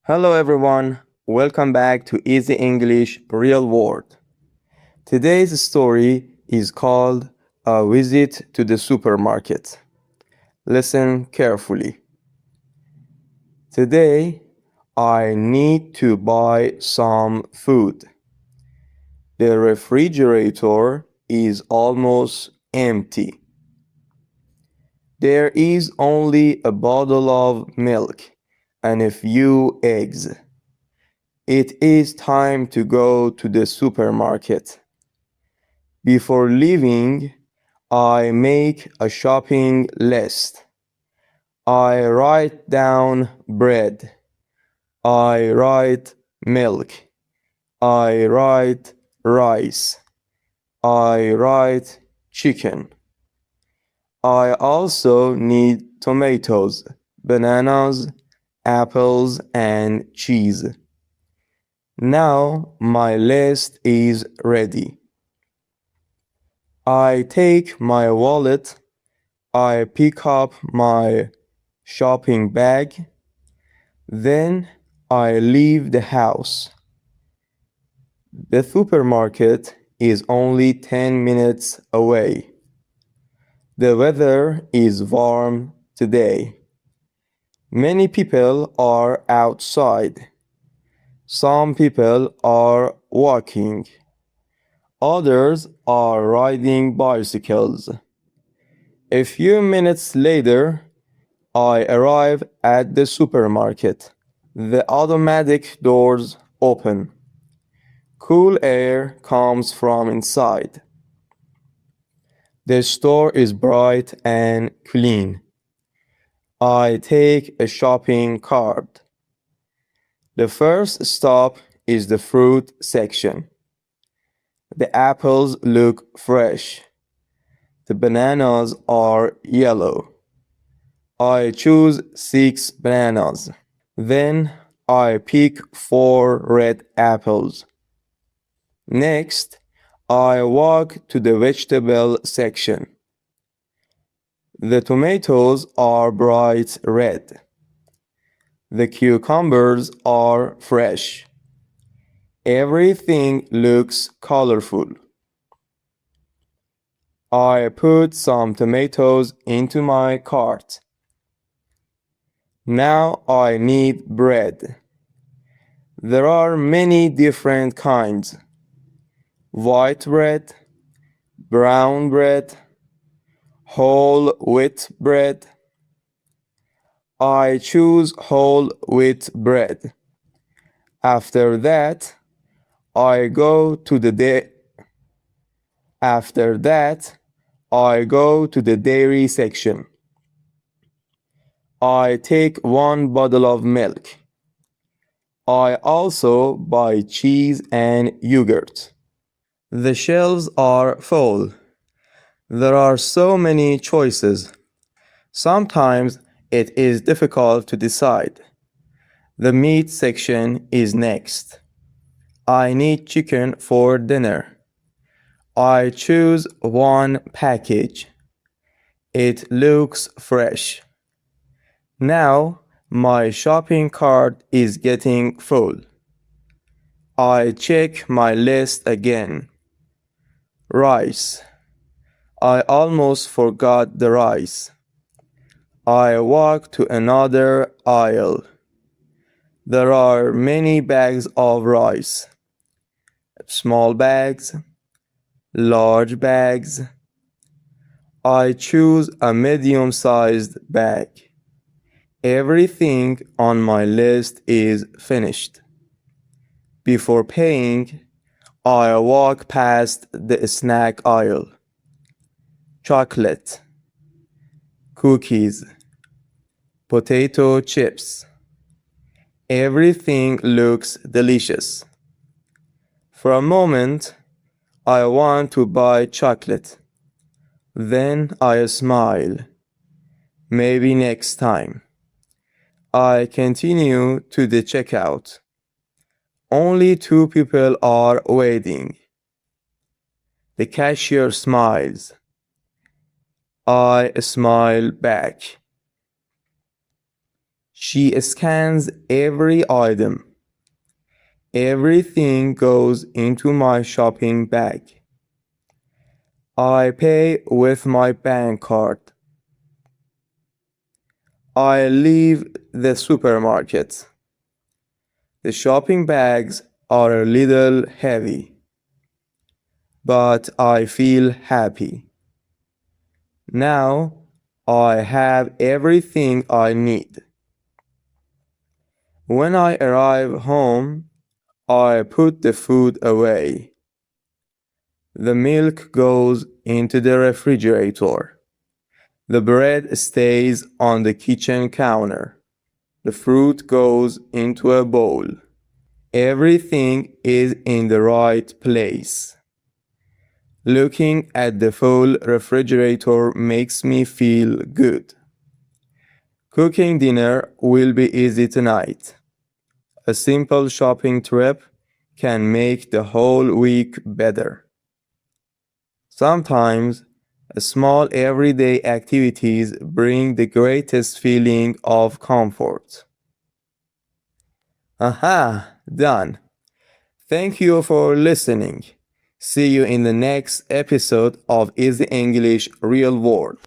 Hello everyone, welcome back to Easy English Real World. Today's story is called A Visit to the Supermarket. Listen carefully. Today, I need to buy some food. The refrigerator is almost empty. There is only a bottle of milk and a few eggs. It is time to go to the supermarket. Before leaving, I make a shopping list. I write down bread. I write milk. I write rice. I write chicken. I also need tomatoes, bananas, apples, and cheese. Now my list is ready. I take my wallet, I pick up my shopping bag, then I leave the house. The supermarket is only 10 minutes away. The weather is warm today. Many people are outside. Some people are walking. Others are riding bicycles. A few minutes later, I arrive at the supermarket. The automatic doors open. Cool air comes from inside. The store is bright and clean. I take a shopping cart. The first stop is the fruit section. The apples look fresh. The bananas are yellow. I choose 6 bananas. Then I pick 4 red apples. Next, I walk to the vegetable section. The tomatoes are bright red. The cucumbers are fresh. Everything looks colorful. I put some tomatoes into my cart. Now I need bread. There are many different kinds. White bread, brown bread, whole wheat bread. I choose whole wheat bread. After that, I go to the dairy section. I take 1 bottle of milk. I also buy cheese and yogurt. The shelves are full. There are so many choices. Sometimes it is difficult to decide. The meat section is next. I need chicken for dinner. I choose 1 package. It looks fresh. Now my shopping cart is getting full. I check my list again. Rice. I almost forgot the rice. I walk to another aisle. There are many bags of rice. Small bags, large bags. I choose a medium-sized bag. Everything on my list is finished. Before paying, I walk past the snack aisle. Chocolate, cookies, potato chips. Everything looks delicious. For a moment, I want to buy chocolate. Then I smile. Maybe next time. I continue to the checkout. Only 2 people are waiting. The cashier smiles. I smile back. She scans every item. Everything goes into my shopping bag. I pay with my bank card. I leave the supermarket. The shopping bags are a little heavy, but I feel happy. Now I have everything I need. When I arrive home, I put the food away. The milk goes into the refrigerator. The bread stays on the kitchen counter. The fruit goes into a bowl. Everything is in the right place. Looking at the full refrigerator makes me feel good. Cooking dinner will be easy tonight. A simple shopping trip can make the whole week better. Sometimes, small everyday activities bring the greatest feeling of comfort. Aha, done. Thank you for listening. See you in the next episode of Easy English Real World.